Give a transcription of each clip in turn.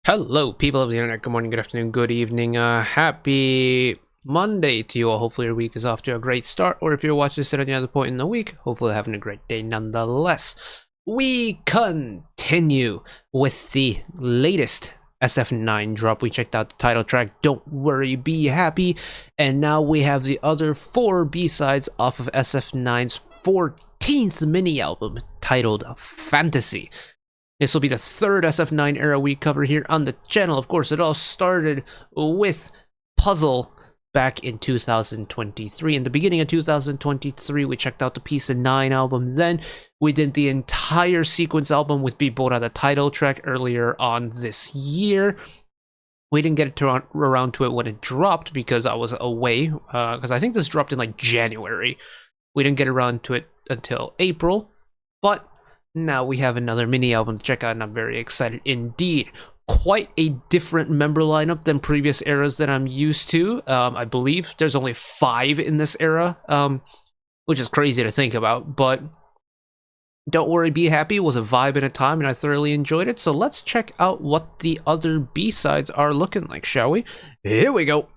Hello, people of the internet. Good morning, good afternoon, good evening. Happy Monday to you all. Hopefully your week is off to a great start, or if you're watching this at any other point in the week, hopefully having a great day nonetheless. We continue with the latest SF9 drop. We checked out the title track, Don't Worry, Be Happy, and now we have the other 4 B-sides off of SF9's 14th mini-album titled Fantasy. This will be the third SF9 era we cover here on the channel. Of course, it all started with Puzzle back in 2023. In the beginning of 2023, we checked out the Piece of 9 album. Then we did the entire sequence album with Bibora, the title track, earlier on this year. We didn't get around to it when it dropped because I was away, because I think this dropped in like January. We didn't get around to it until April, but now we have another mini album to check out, and I'm very excited indeed. Quite a different member lineup than previous eras that I'm used to. I believe there's only 5 in this era, which is crazy to think about, but Don't Worry, Be Happy was a vibe in a time, and I thoroughly enjoyed it. So let's check out what the other B-sides are looking like, shall we? Here we go.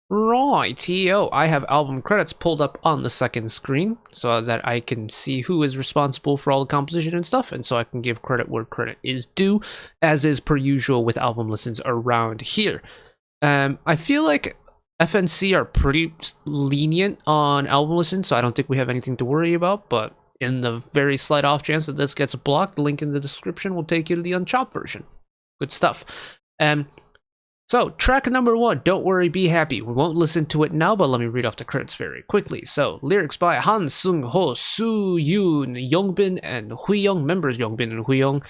Rightio, I have album credits pulled up on the second screen so that I can see who is responsible for all the composition and stuff, and so I can give credit where credit is due, as is per usual with album listens around here. I feel like FNC are pretty lenient on album listens, so I don't think we have anything to worry about, but in the very slight off chance that this gets blocked, link in the description will take you to the unchopped version. Good stuff. So, track number 1, Don't Worry, Be Happy. We won't listen to it now, but let me read off the credits very quickly. So, lyrics by Han Seung-ho, Soo Yoon, Youngbin, and Huyoung. Members Youngbin and Huyoung.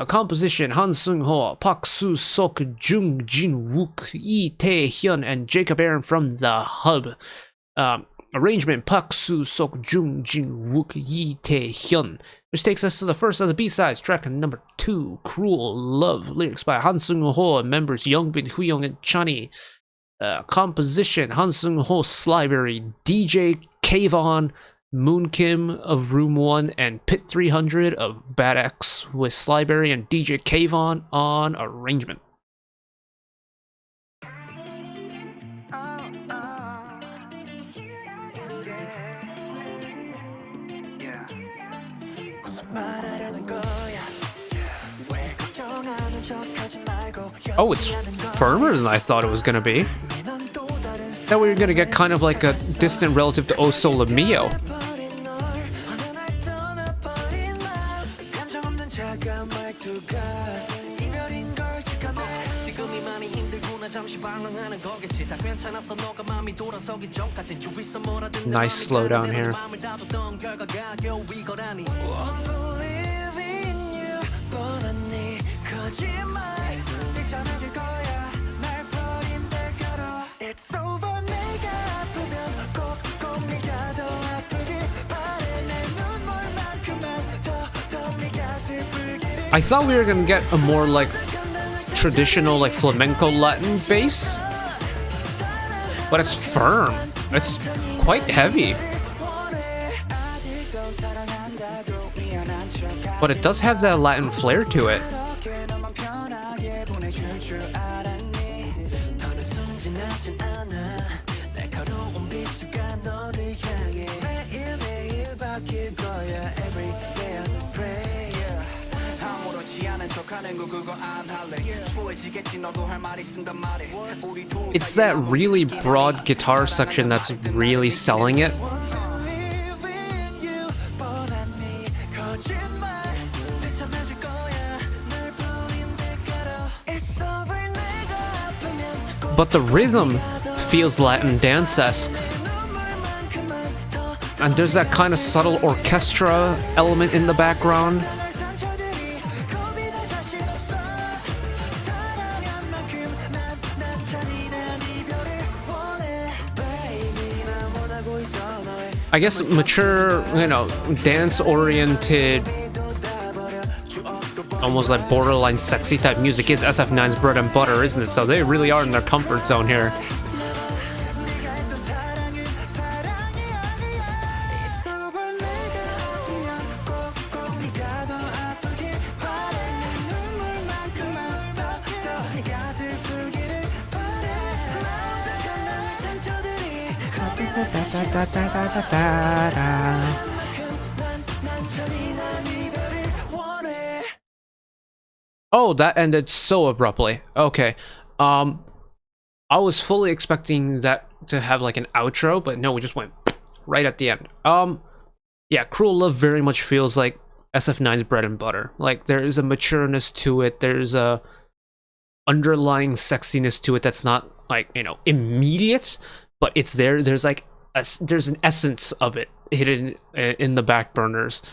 Composition Han Seung-ho, Park Soo-sok, Jung Jin-wook, Lee Tae-hyun, and Jacob Aaron from The Hub. Arrangement Park Soo-sok, Jung Jin-wook, Lee Tae-hyun. Which takes us to the first of the B-sides, track number 2, Cruel Love. Lyrics by Han Seung-ho, members Youngbin, Huyoung, and Chani. Composition Han Seung-ho, Slyberry, DJ Kayvon, Moon Kim of Room 1, and Pit 300 of Bad X, with Slyberry and DJ Kayvon on arrangement. Oh, it's firmer than I thought it was gonna be. Thought we were gonna get kind of like a distant relative to O Sole Mio. Nice slowdown here. I thought we were gonna get a more like traditional like flamenco Latin bass, but it's firm. It's quite heavy, but it does have that Latin flair to it. It's that really broad guitar section that's really selling it. But the rhythm feels Latin dance-esque. And there's that kind of subtle orchestra element in the background. I guess mature, you know, dance-oriented, almost like borderline sexy type music is SF9's bread and butter, isn't it? So they really are in their comfort zone here. Oh, that ended so abruptly. Okay. I was fully expecting that to have like an outro, but no, we just went right at the end. Yeah, Cruel Love very much feels like SF9's bread and butter. Like there is a matureness to it. There's a underlying sexiness to it that's not like, you know, immediate, but it's there. There's like there's an essence of it hidden in the back burners.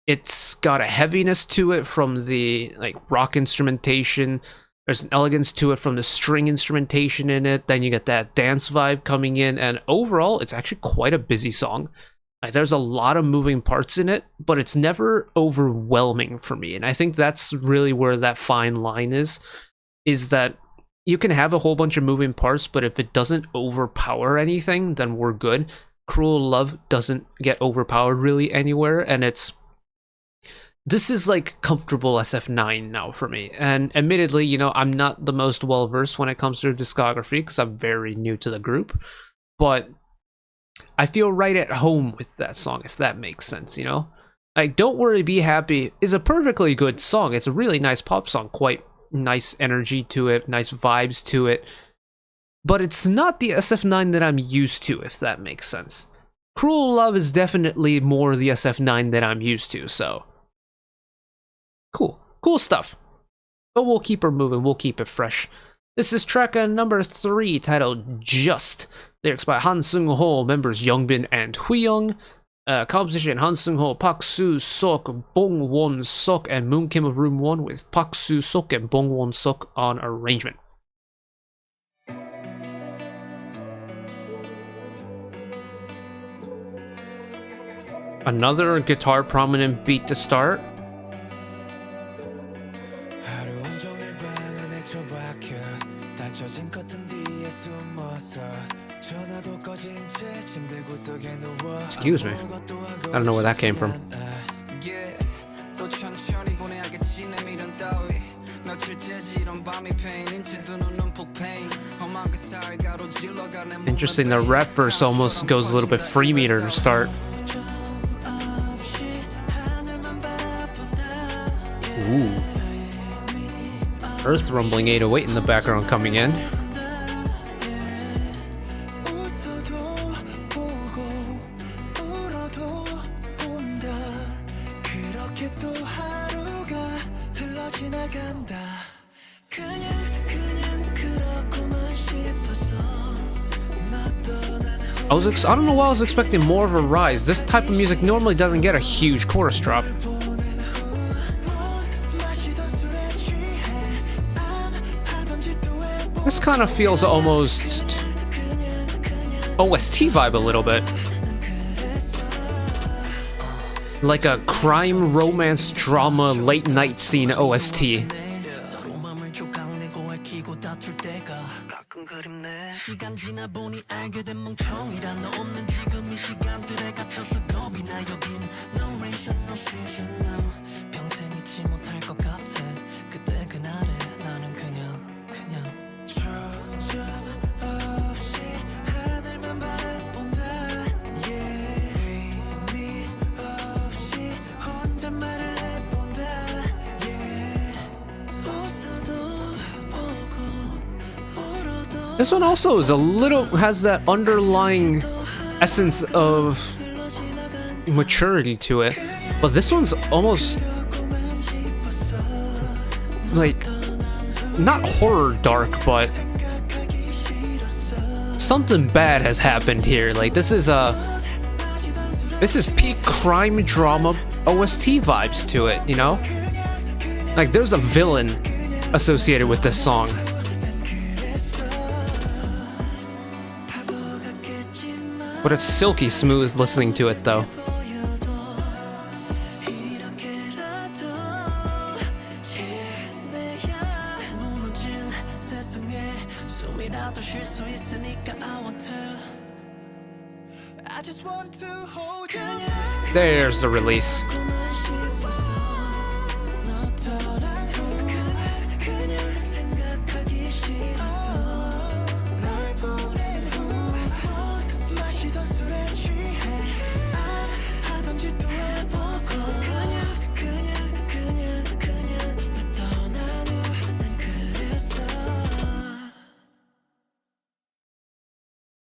It's got a heaviness to it from the like rock instrumentation. There's an elegance to it from the string instrumentation in it. Then you get that dance vibe coming in, and overall, it's actually quite a busy song. Like, there's a lot of moving parts in it, but it's never overwhelming for me. And I think that's really where that fine line is that you can have a whole bunch of moving parts, but if it doesn't overpower anything, then we're good. Cruel Love doesn't get overpowered really anywhere, and this is like comfortable SF9 now for me. And admittedly, you know, I'm not the most well-versed when it comes to discography because I'm very new to the group, but I feel right at home with that song, if that makes sense, you know? Like, Don't Worry, Be Happy is a perfectly good song. It's a really nice pop song, quite nice energy to it, nice vibes to it, but it's not the SF9 that I'm used to, if that makes sense. Cruel Love is definitely more the SF9 that I'm used to, so cool stuff. But we'll keep her moving, we'll keep it fresh. This is track number 3, titled Just. Lyrics by Han Seung-ho, members Youngbin and Huyoung. Composition Han Seung-ho, Park Soo-sok, Bong Won-sok, and Moon Kim of Room 1, with Park Soo-sok and Bong Won-sok on arrangement. Another guitar prominent beat to start. Excuse me. I don't know where that came from. Interesting, the rap verse almost goes a little bit free meter to start. Ooh. Earth rumbling 808 in the background coming in. I don't know why I was expecting more of a rise. This type of music normally doesn't get a huge chorus drop. This kind of feels almost OST vibe a little bit. Like a crime, romance, drama, late night scene OST. This one also is a little, has that underlying essence of maturity to it, but this one's almost like not horror dark, but something bad has happened here. Like this is peak crime drama OST vibes to it, you know? Like there's a villain associated with this song. But it's silky smooth listening to it though. There's the release.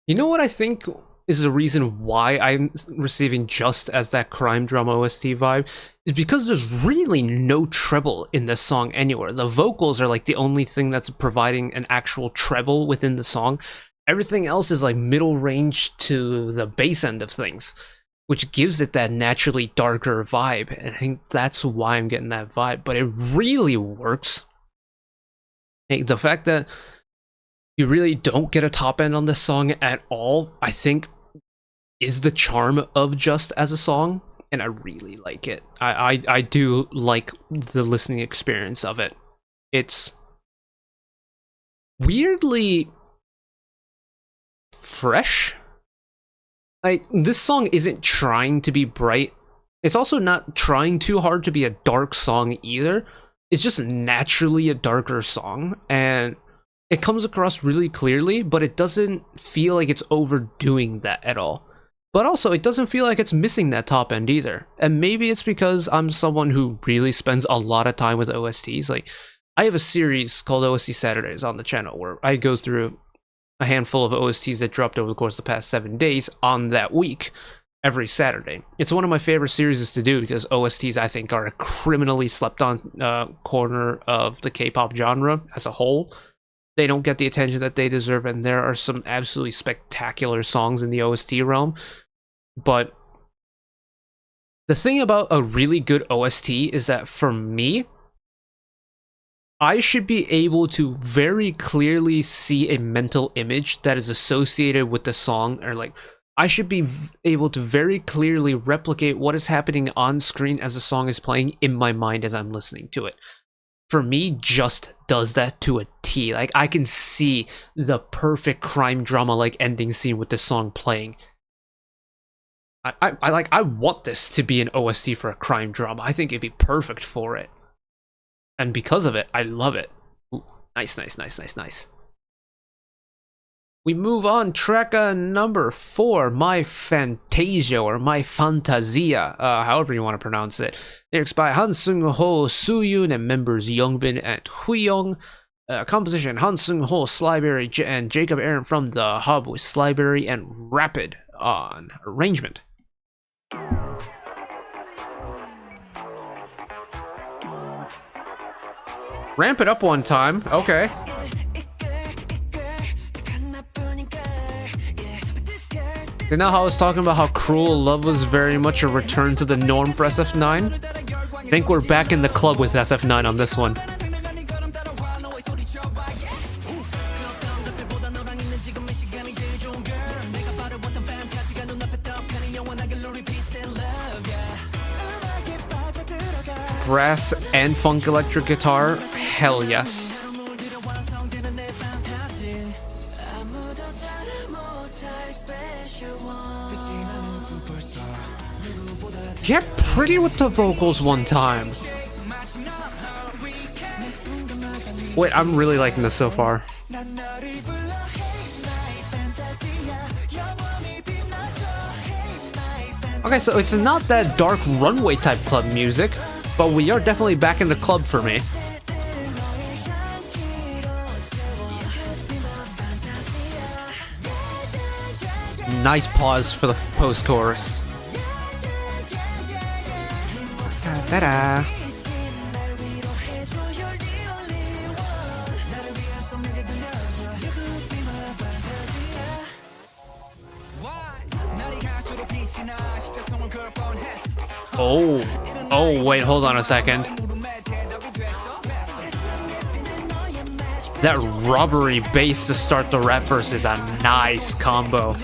You know what I think is the reason why I'm receiving Just as that crime drama OST vibe? Is because there's really no treble in this song anywhere. The vocals are like the only thing that's providing an actual treble within the song. Everything else is like middle range to the bass end of things, which gives it that naturally darker vibe. And I think that's why I'm getting that vibe. But it really works. Hey, the fact that you really don't get a top end on this song at all, I think, is the charm of Just as a song, and I really like it. I do like the listening experience of it. It's weirdly fresh. Like, this song isn't trying to be bright. It's also not trying too hard to be a dark song either. It's just naturally a darker song, and it comes across really clearly, but it doesn't feel like it's overdoing that at all. But also, it doesn't feel like it's missing that top end either. And maybe it's because I'm someone who really spends a lot of time with OSTs. Like, I have a series called OST Saturdays on the channel where I go through a handful of OSTs that dropped over the course of the past 7 days on that week, every Saturday. It's one of my favorite series to do because OSTs, I think, are a criminally slept on corner of the K-pop genre as a whole. They don't get the attention that they deserve, and there are some absolutely spectacular songs in the OST realm. But the thing about a really good OST is that for me, I should be able to very clearly see a mental image that is associated with the song, or like, I should be able to very clearly replicate what is happening on screen as the song is playing in my mind as I'm listening to it. For me, Just does that to a T. Like, I can see the perfect crime drama like ending scene with this song playing. I want this to be an OST for a crime drama. I think it'd be perfect for it. And because of it, I love it. Ooh, nice, nice, nice, nice, nice. We move on, track number 4, My Fantasia, or My Fantasia, however you want to pronounce it. Lyrics by Han Seung-ho, Soo-yoon, and members Youngbin and Huyoung. Composition, Han Seung-ho, Slyberry, and Jacob Aaron from The Hub with Slyberry and Rapid on arrangement. Ramp it up one time, okay. You know how I was talking about how Cruel Love was very much a return to the norm for SF9? I think we're back in the club with SF9 on this one. Brass and funk electric guitar, hell yes. Get pretty with the vocals one time. Wait, I'm really liking this so far. Okay, so it's not that dark runway type club music, but we are definitely back in the club for me. Nice pause for the post-chorus. Ta-da. Oh, wait, hold on a second. That rubbery bass to start the rap verse is a nice combo.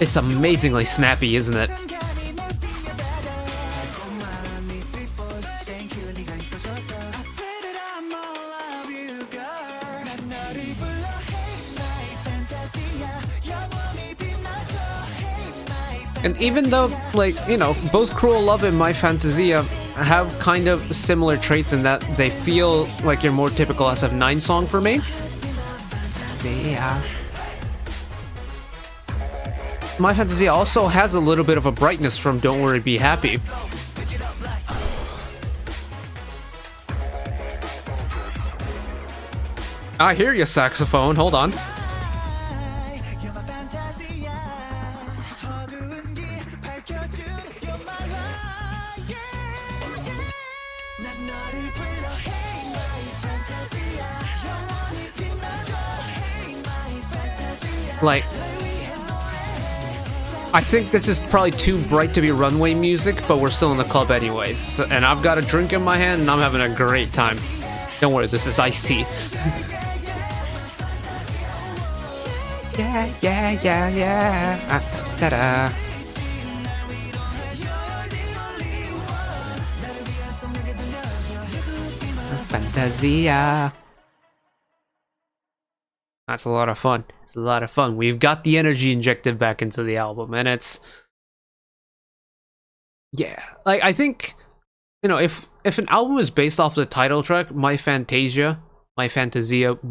It's amazingly snappy, isn't it? And even though, like, you know, both Cruel Love and My Fantasia have kind of similar traits in that they feel like your more typical SF9 song for me. My Fantasia also has a little bit of a brightness from Don't Worry Be Happy. I hear you, saxophone. Hold on. Like, I think this is probably too bright to be runway music, but we're still in the club anyways. So, and I've got a drink in my hand and I'm having a great time. Don't worry, this is iced tea. Yeah. Ta-da. Fantasia. That's a lot of fun. It's a lot of fun. We've got the energy injected back into the album, and it's... yeah. Like, I think, you know, if an album is based off the title track, My Fantasia,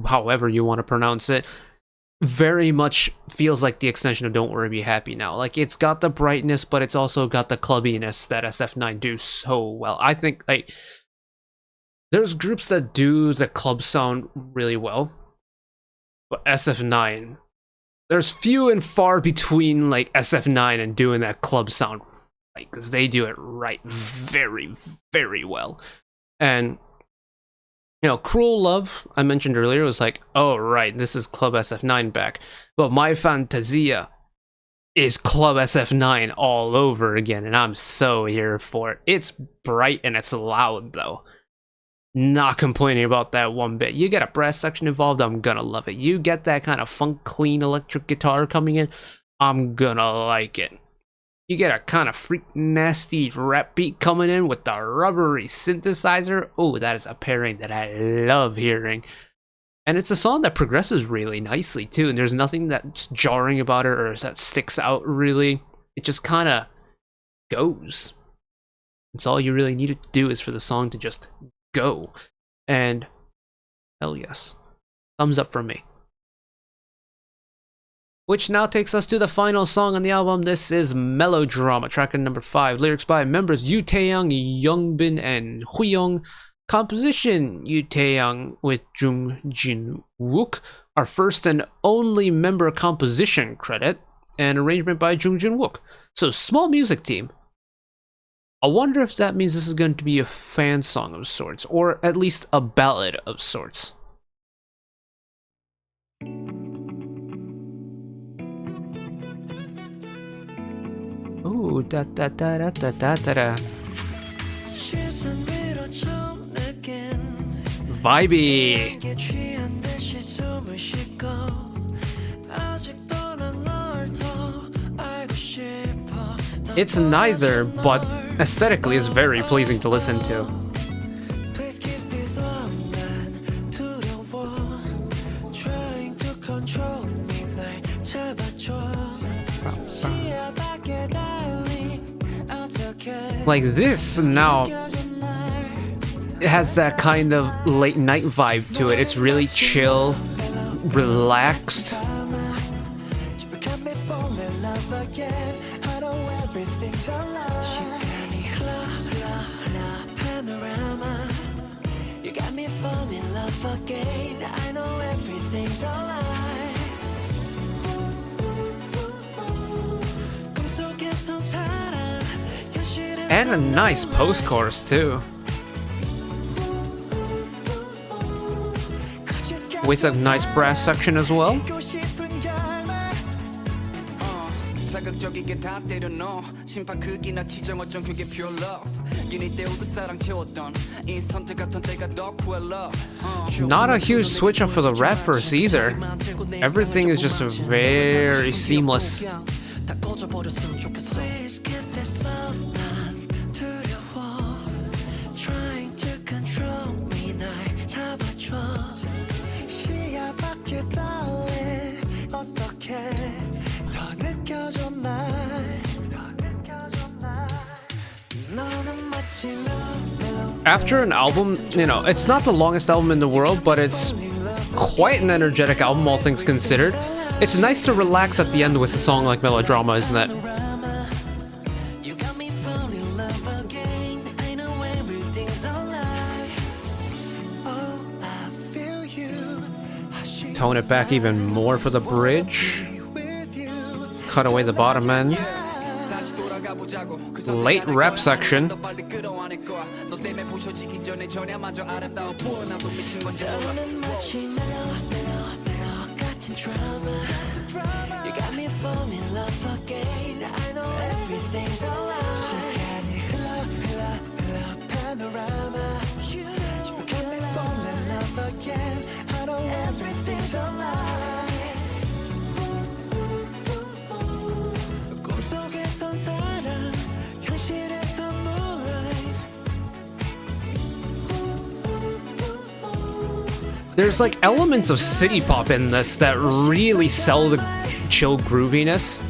however you want to pronounce it, very much feels like the extension of Don't Worry Be Happy now. Like, it's got the brightness, but it's also got the clubbiness that SF9 do so well. I think, like, there's groups that do the club sound really well. But SF9, there's few and far between like SF9 and doing that club sound right, because they do it right very, very well. And, you know, Cruel Love, I mentioned earlier, was like, oh right, this is Club SF9 back. But My Fantasia is Club SF9 all over again, and I'm so here for it. It's bright and it's loud though. Not complaining about that one bit. You get a brass section involved, I'm gonna love it. You get that kind of funk clean electric guitar coming in, I'm gonna like it. You get a kind of freak nasty rap beat coming in with the rubbery synthesizer. Oh, that is a pairing that I love hearing. And it's a song that progresses really nicely too, and there's nothing that's jarring about it or that sticks out really. It just kind of goes. It's all you really need to do is for the song to just go. And hell yes, thumbs up from me. Which now takes us to the final song on the album. This is Melodrama, track number 5. Lyrics by members Yoo Taeyang, Youngbin, and Huyoung. Composition Yoo Taeyang with Jung Jin Wook, our first and only member composition credit, and arrangement by Jung Jin Wook. So small music team. I wonder if that means this is going to be a fan song of sorts, or at least a ballad of sorts. Ooh, da da da da da da da da. Vibey. It's neither, but aesthetically is very pleasing to listen to. Like this now, it has that kind of late night vibe to it. It's really chill, relaxed. And a nice post-chorus too. With a nice brass section as well. Not a huge switch up for the rap verse either. Everything is just very seamless. 다 꺼져버렸으면 좋겠어. Please get this love 난 두려워. Trying to control me 날 잡아줘. 시야 밖에 달래 어떻게 더 느껴져 날. 너는 마치 After an album, you know, it's not the longest album in the world, but it's quite an energetic album, all things considered. It's nice to relax at the end with a song like Melodrama, isn't it? You got me falling in love again. I know everything's alright. Oh, I feel you. Tone it back even more for the bridge. Cut away the bottom end. Late rap section. You got me falling in love again. I know everything's alright. 시간이 흘러 panorama. You got me falling in love again. I know everything's alright. 꿈속에선 사랑, 현실에선 놀라. There's like elements of city pop in this that really sell the chill grooviness.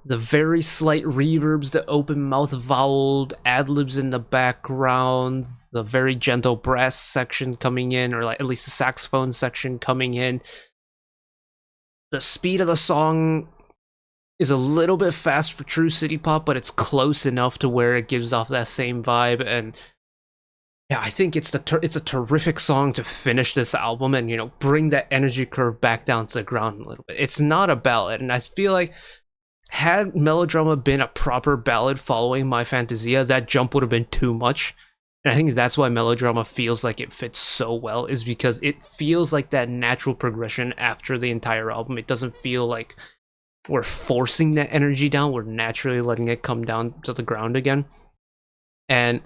The very slight reverbs, the open mouth voweled ad-libs in the background, the very gentle brass section coming in, or like at least the saxophone section coming in. The speed of the song is a little bit fast for true city pop, but it's close enough to where it gives off that same vibe. And yeah, I think it's a terrific song to finish this album and, you know, bring that energy curve back down to the ground a little bit. It's not a ballad, and I feel like had Melodrama been a proper ballad following My Fantasia, that jump would have been too much. And I think that's why Melodrama feels like it fits so well, is because it feels like that natural progression after the entire album. It doesn't feel like we're forcing that energy down, we're naturally letting it come down to the ground again. And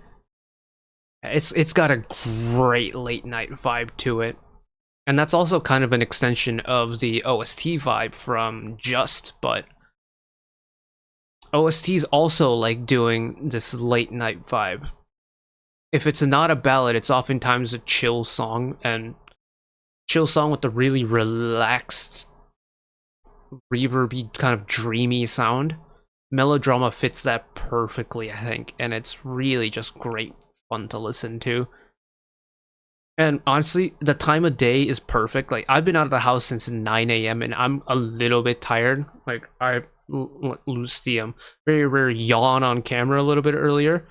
it's got a great late night vibe to it. And that's also kind of an extension of the OST vibe from Just, but OSTs also like doing this late night vibe. If it's not a ballad, it's oftentimes a chill song, and chill song with a really relaxed, reverby, kind of dreamy sound. Melodrama fits that perfectly, I think, and it's really just great fun to listen to. And honestly, the time of day is perfect. Like, I've been out of the house since 9 a.m. and I'm a little bit tired. Like, I lose the very rare yawn on camera a little bit earlier.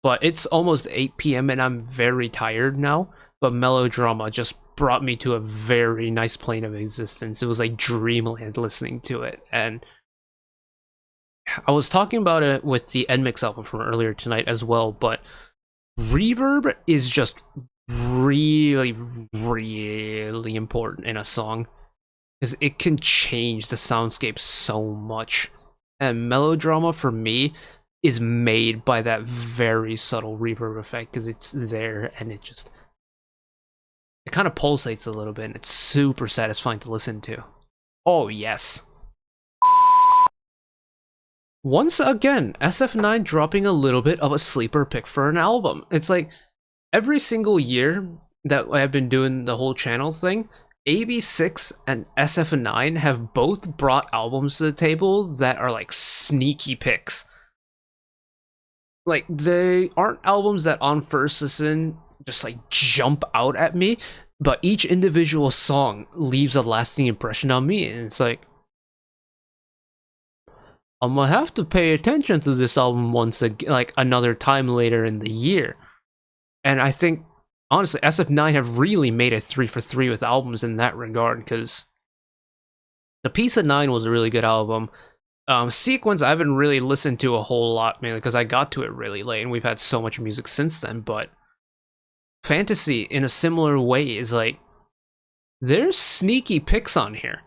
But it's almost 8 p.m. and I'm very tired now. But Melodrama just brought me to a very nice plane of existence. It was like dreamland listening to it. And I was talking about it with the NMix album from earlier tonight as well, but reverb is just really, really important in a song, because it can change the soundscape so much. And Melodrama, for me, is made by that very subtle reverb effect, because it's there and it kind of pulsates a little bit, and it's super satisfying to listen to. Oh yes. Once again, SF9 dropping a little bit of a sleeper pick for an album. It's like every single year that I've been doing the whole channel thing, AB6 and SF9 have both brought albums to the table that are like sneaky picks. Like, they aren't albums that on first listen just like jump out at me, but each individual song leaves a lasting impression on me, and it's like, I'm gonna have to pay attention to this album once again, like another time later in the year. And I think, honestly, SF9 have really made it 3 for 3 with albums in that regard, because The Piece of Nine was a really good album. Sequence I haven't really listened to a whole lot, mainly because I got to it really late, and we've had so much music since then, but Fantasy, in a similar way, is like, there's sneaky picks on here.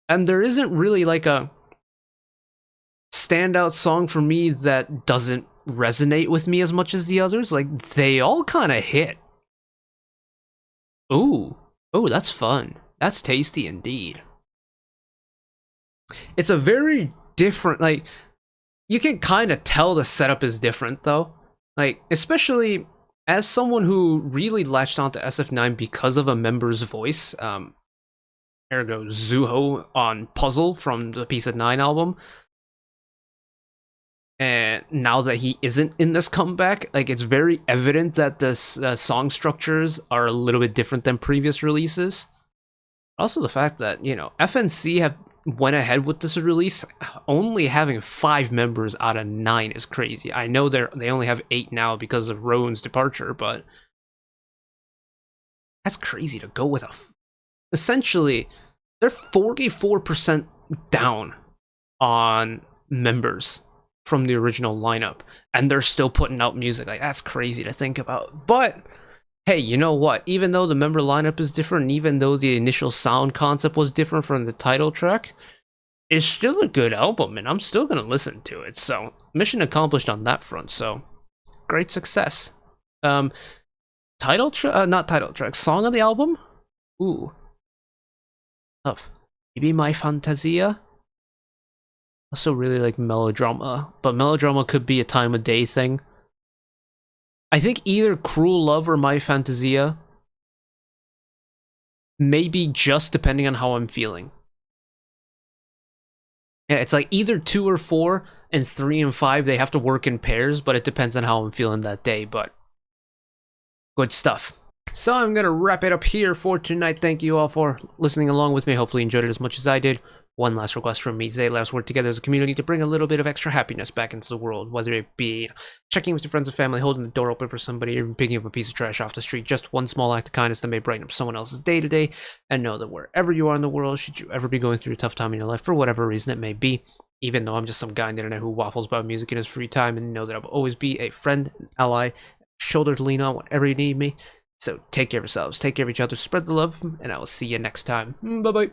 And there isn't really like a standout song for me that doesn't resonate with me as much as the others. Like, they all kind of hit. Ooh, that's fun. That's tasty indeed. It's a very different, like, you can kind of tell the setup is different though. Like, especially as someone who really latched onto SF9 because of a member's voice, ergo Zuho on Puzzle from the Piece of Nine album. And now that he isn't in this comeback, like, it's very evident that the song structures are a little bit different than previous releases. Also the fact that, you know, FNC have went ahead with this release, only having 5 members out of 9 is crazy. I know they only have 8 now because of Rowan's departure, but that's crazy to go with essentially, they're 44% down on members from the original lineup, and they're still putting out music. Like, that's crazy to think about. But hey, you know what? Even though the member lineup is different, and even though the initial sound concept was different from the title track, it's still a good album, and I'm still gonna listen to it. So, mission accomplished on that front. So, great success. Not title track, song of the album? Ooh. Tough. Maybe My Fantasia? Also really like Melodrama, but Melodrama could be a time of day thing. I think either Cruel Love or My Fantasia. Maybe just depending on how I'm feeling. Yeah, it's like either 2 or 4, and 3 and 5, they have to work in pairs, but it depends on how I'm feeling that day, but good stuff. So I'm gonna wrap it up here for tonight. Thank you all for listening along with me. Hopefully you enjoyed it as much as I did. One last request from me today. Let us work together as a community to bring a little bit of extra happiness back into the world, whether it be checking with your friends and family, holding the door open for somebody, or picking up a piece of trash off the street. Just one small act of kindness that may brighten up someone else's day to day. And know that wherever you are in the world, should you ever be going through a tough time in your life, for whatever reason it may be, even though I'm just some guy on the internet who waffles about music in his free time, and know that I'll always be a friend, an ally, shoulder to lean on whenever you need me. So take care of yourselves, take care of each other, spread the love, and I will see you next time. Bye-bye.